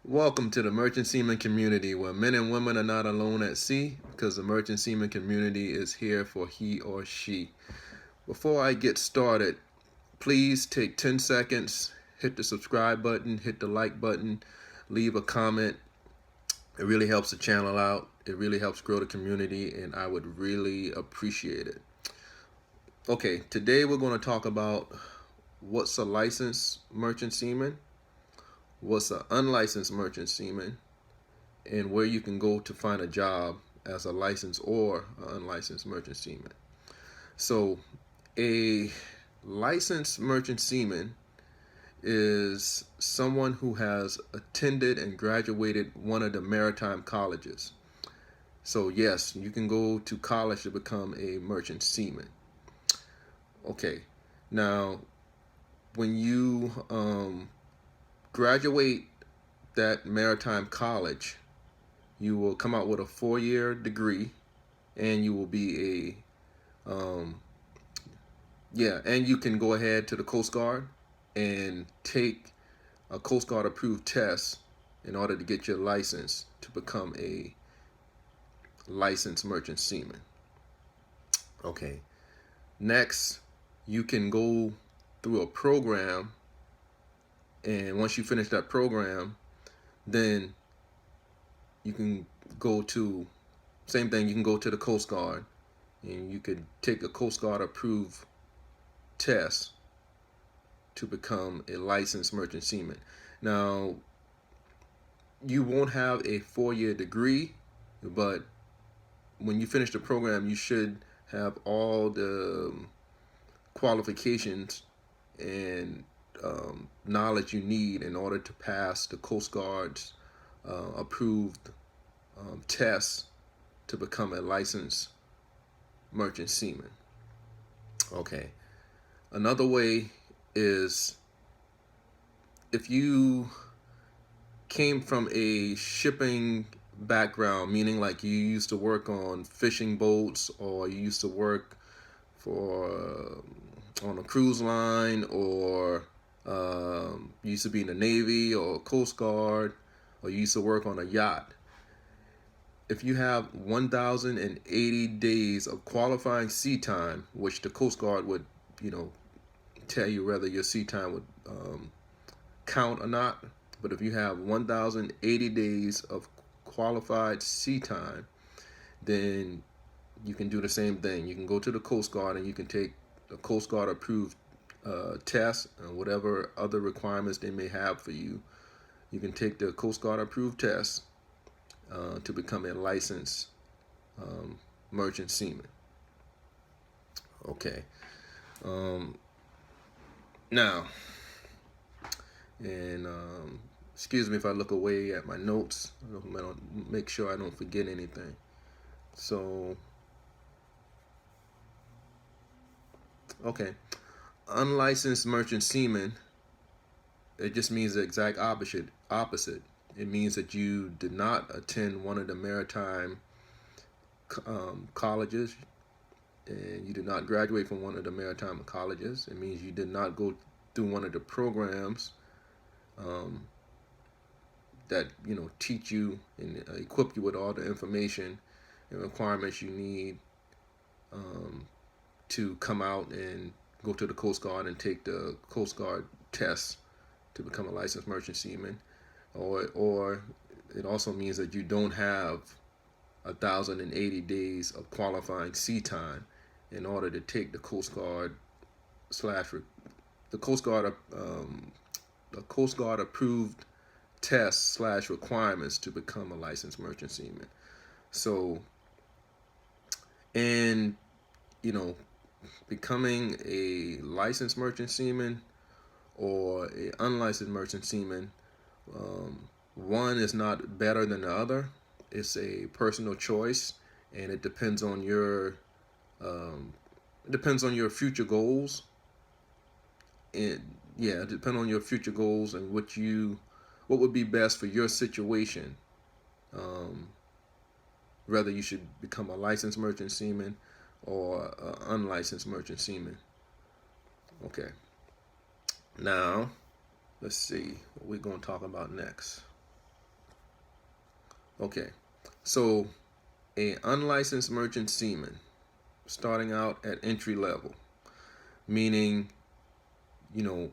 Welcome to the Merchant Seaman community, where men and women are not alone at sea, because the Merchant Seaman community is here for he or she. Before I get started, please take 10 seconds, hit the subscribe button, hit the like button, leave a comment. It really helps the channel out. It really helps grow the community, and I would really appreciate it. Okay, today we're going to talk about what's a licensed merchant seaman, what's an unlicensed merchant seaman, and where you can go to find a job as a licensed or unlicensed merchant seaman. So, a licensed merchant seaman is someone who has attended and graduated one of the maritime colleges. So, yes, you can go to college to become a merchant seaman. Okay, now when you graduate that maritime college, you will come out with a 4-year degree, and you will be and you can go ahead to the Coast Guard and take a Coast Guard approved test in order to get your license to become a licensed merchant seaman. Okay, next you can go through a program, and once you finish that program, then you can go to, same thing, you can go to the Coast Guard and you could take a Coast Guard approved test to become a licensed merchant seaman. Now, you won't have a 4-year degree, but when you finish the program, you should have all the qualifications and knowledge you need in order to pass the Coast Guard's approved tests to become a licensed merchant seaman. Okay. Another way is if you came from a shipping background, meaning like you used to work on fishing boats, or you used to work for on a cruise line, or you used to be in the Navy or Coast Guard, or you used to work on a yacht. If you have 1,080 days of qualifying sea time, which the Coast Guard would, tell you whether your sea time would count or not. But if you have 1,080 days of qualified sea time, then you can do the same thing. You can go to the Coast Guard and you can take the Coast Guard approved test and whatever other requirements they may have for you. You can take the Coast Guard approved test to become a licensed merchant seaman. Okay. Now, and excuse me if I look away at my notes. I don't make sure I don't forget anything. So, okay, unlicensed merchant seaman. It just means the exact opposite. It means that you did not attend one of the maritime colleges, and you did not graduate from one of the maritime colleges. It means you did not go through one of the programs that teach you and equip you with all the information and requirements you need to come out and go to the Coast Guard and take the Coast Guard test to become a licensed merchant seaman. Or it also means that you don't have 1,080 days of qualifying sea time in order to take the Coast Guard the Coast Guard approved tests / requirements to become a licensed merchant seaman. So, and becoming a licensed merchant seaman or an unlicensed merchant seaman, one is not better than the other. It's a personal choice, and it depends on your future goals. And it depends on your future goals and what would be best for your situation. Whether you should become a licensed merchant seaman or unlicensed merchant seaman. Okay. Now, let's see what we're going to talk about next. Okay, so a unlicensed merchant seaman starting out at entry level, meaning, you know,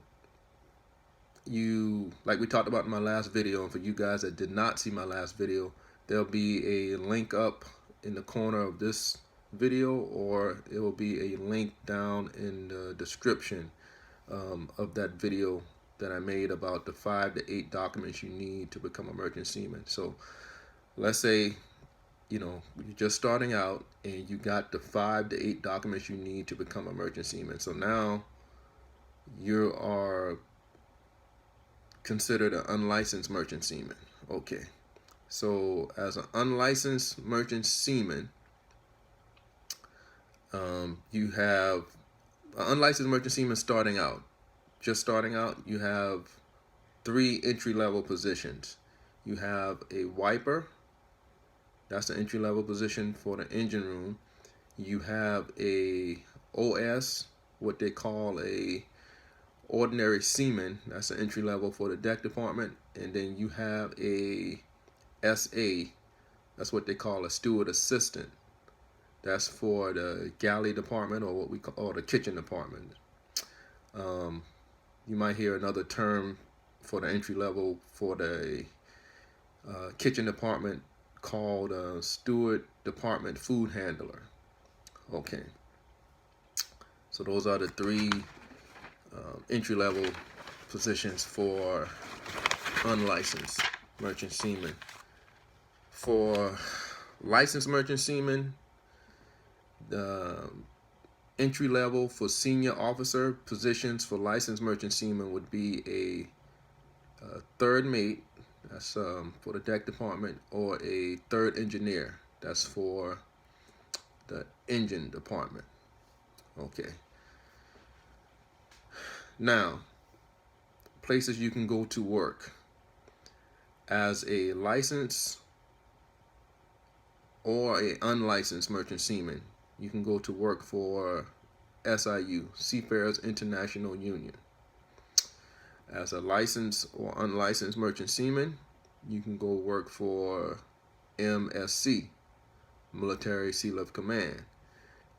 you, like we talked about in my last video, and for you guys that did not see my last video, there'll be a link up in the corner of this video, or it will be a link down in the description of that video that I made about the 5 to 8 documents you need to become a merchant seaman. So let's say, you know, you're just starting out and you got the 5 to 8 documents you need to become a merchant seaman. So now you are considered an unlicensed merchant seaman. Okay, so as an unlicensed merchant seaman, you have an unlicensed merchant seaman starting out. Just starting out, you have 3 entry-level positions. You have a wiper, that's the entry-level position for the engine room. You have a OS, what they call a ordinary seaman, that's the entry level for the deck department. And then you have a SA, that's what they call a steward assistant, that's for the galley department, or what we call the kitchen department. You might hear another term for the entry level for the kitchen department called steward department food handler. Okay, so those are the 3 entry level positions for unlicensed merchant seamen. For licensed merchant seamen, the entry level for senior officer positions for licensed merchant seamen would be a third mate, that's for the deck department, or a third engineer, that's for the engine department. Okay, now places you can go to work as a licensed or a unlicensed merchant seaman. You can go to work for SIU, Seafarers International Union. As a licensed or unlicensed merchant seaman, you can go work for MSC, Military Sea Lift Command.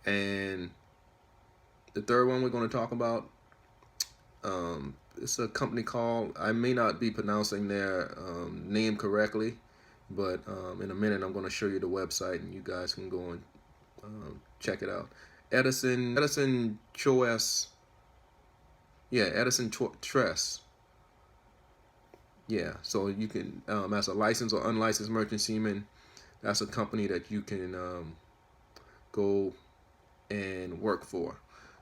And the third one we're going to talk about, it's a company called, I may not be pronouncing their name correctly, but in a minute I'm going to show you the website and you guys can go and check it out. Edison Choice, yeah, Edison Tress. Yeah, so you can, as a licensed or unlicensed merchant seaman, that's a company that you can go and work for.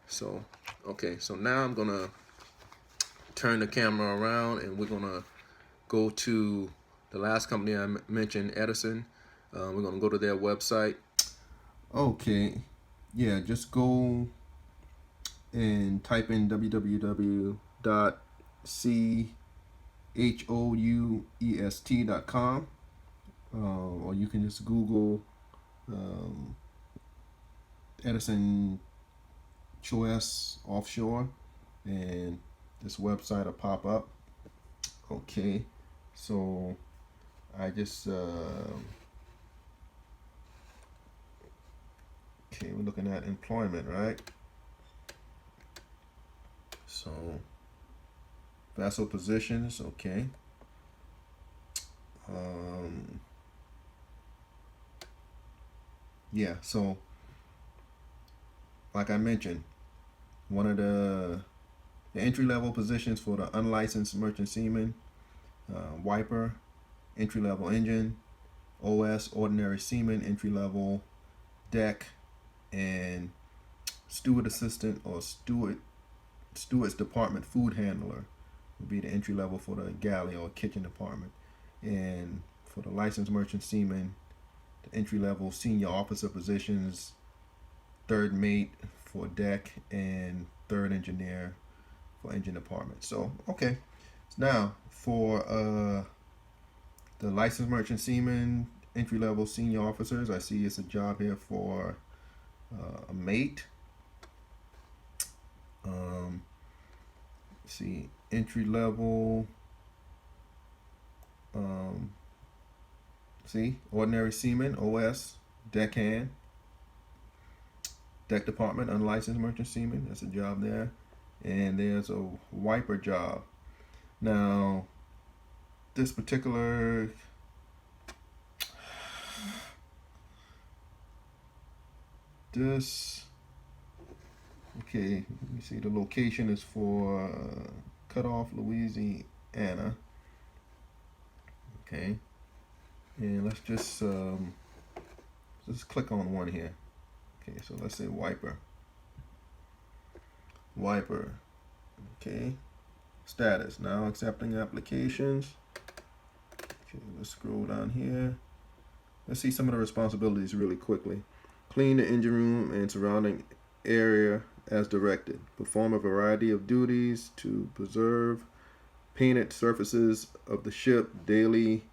So, okay, so now I'm gonna turn the camera around and we're gonna go to the last company I mentioned, Edison. We're gonna go to their website. Okay, yeah, just go and type in www.choust.com, or you can just Google Edison Choice Offshore, and this website will pop up. Okay, so I just okay, we're looking at employment, right? So vessel positions, okay. Yeah, so like I mentioned, one of the entry-level positions for the unlicensed merchant seaman, wiper, entry-level engine, OS, ordinary seaman, entry-level deck, and steward assistant or steward's department food handler would be the entry level for the galley or kitchen department. And for the licensed merchant seaman, the entry level senior officer positions, third mate for deck, and third engineer for engine department. So okay, now for the licensed merchant seaman, entry level senior officers, I see it's a job here for a mate. See, entry level. See, ordinary seaman, OS, deckhand, deck department, unlicensed merchant seaman. That's a job there. And there's a wiper job. Now, this particular okay, let me see, the location is for Cutoff, Louisiana. Okay, and let's just click on one here. Okay, so let's say wiper. Okay, status, now accepting applications. Okay, let's scroll down here. Let's see some of the responsibilities really quickly. Clean the engine room and surrounding area as directed. Perform a variety of duties to preserve painted surfaces of the ship, daily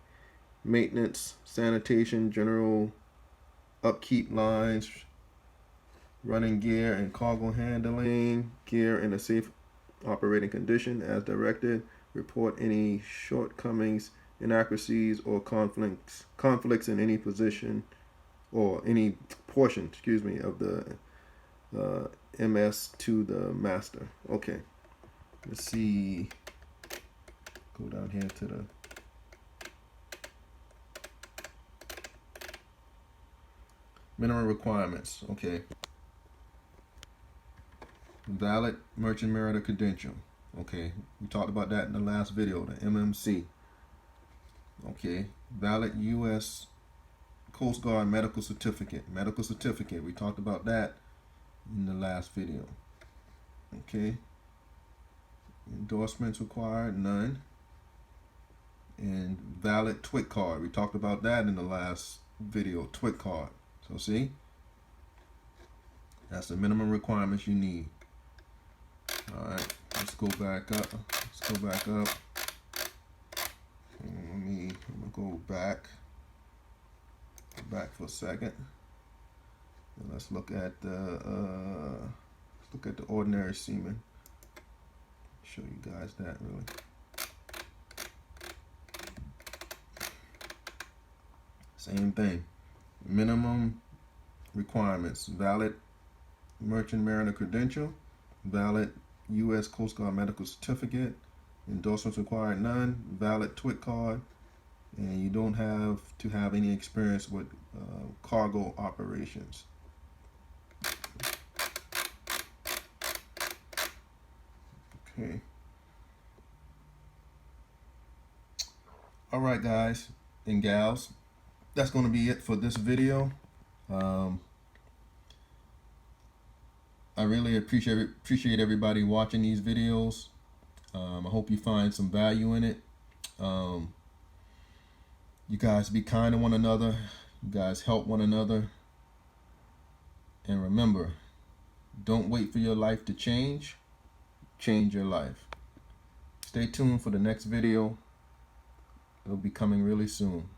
maintenance, sanitation, general upkeep lines, running gear and cargo handling, gear in a safe operating condition as directed. Report any shortcomings, inaccuracies, or conflicts in any position or any portion, of the MS to the master. Okay, let's see. Go down here to the minimum requirements. Okay. Valid merchant mariner credential. Okay, we talked about that in the last video, the MMC. Okay, valid U.S. Coast Guard medical certificate. We talked about that in the last video. Okay, endorsements required, none. And valid TWIC card. We talked about that in the last video, TWIC card. So see, that's the minimum requirements you need. All right, let's go back up. I'm gonna go back for a second. And let's look at the ordinary seaman. Show you guys that really. Same thing. Minimum requirements: valid merchant mariner credential, valid U.S. Coast Guard medical certificate, endorsements required, none, valid TWIC card, and you don't have to have any experience with cargo operations. Okay. All right, guys and gals, that's going to be it for this video. I really appreciate everybody watching these videos. I hope you find some value in it. You guys be kind to one another. You guys help one another. And remember, don't wait for your life to change. Change your life. Stay tuned for the next video. It'll be coming really soon.